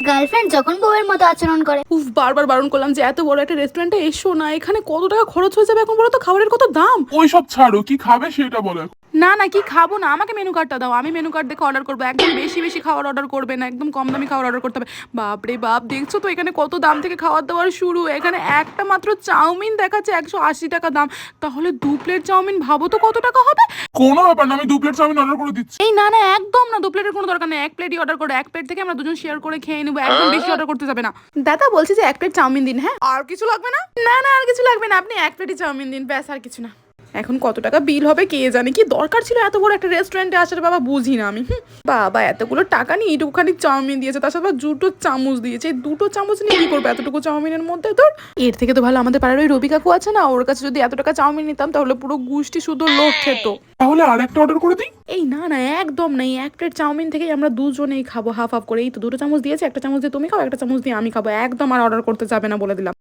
Girlfriend যখন বউয়ের মতো আচরণ করে। উফ, বারবার বারণ করলাম যে এত বড় একটা রেস্টুরেন্টে এসো না, এখানে কত টাকা খরচ হয়ে যাবে এখন বলো তো, খাবারের কত দাম। ওই সব ছাড়ো, কি খাবে সেটা বলো এখন। না না, কি খাবো না, আমাকে মেনু কার্ডটা দাও, আমি মেনু কার্ড দেখে অর্ডার করবো। একদম বেশি বেশি খাবার অর্ডার করবে না, একদম কম দামি খাবার অর্ডার করতে হবে। বাপ রে বাপ, দেখছো তো এখানে কত দাম থেকে খাবার দাবার শুরু। এখানে একটা মাত্র চাউমিন দেখাচ্ছে 180 টাকা দাম, তাহলে 2 প্লেট চাউমিন ভাবো তো কত টাকা হবে। কোনো ব্যাপার না, আমি 2 প্লেট চাউমিন অর্ডার করে দিচ্ছি। এই না না, একদম না, 2 প্লেটের কোনো দরকার নেই, 1 প্লেটই অর্ডার করো। 1 প্লেট থেকে আমরা দুজন শেয়ার করে খেয়ে নেবো, একদম বেশি অর্ডার করতে যাবে না। দাদা বলছি যে 1 প্লেট চাউমিন দিন। হ্যাঁ, আর কিছু লাগবে না? না না, আর কিছু লাগবে না, আপনি 1 প্লেটই চাউমিন দিন, ব্যাস, আর কিছু না। এখন কত টাকা বিল হবে কে জানে, কি দরকার ছিল এত বড় একটা রেস্টুরেন্টে আসার, বাবা বুঝি না আমি। বাবা এতগুলো টাকা নিয়ে এইটুকুখানি চাউমিন দিয়েছে, তার সাথে 2টো চামচ দিয়েছে। এই 2টো চামচ নিয়ে কি করবো এতটুকু চাউমিনের মধ্যে? তোর এর থেকে তো ভালো আমাদের পাড়ার ওই রবি কাকু আছে না, ওর কাছে যদি এত টাকা চাউমিন নিতাম তাহলে পুরো গুষ্টি শুধু লোক খেত। তাহলে আর একটা অর্ডার করে দিই। এই না না, একদম না, এই 1 প্লেট চাউমিন থেকেই আমরা দুজনেই খাবো হাফ হাফ করে। এই তো 2টো চামচ দিয়েছে, একটা চামচ দিয়ে তুমি খাও, একটা চামচ দিয়ে আমি খাবো, একদম আর অর্ডার করতে যাবে না বলে দিলাম।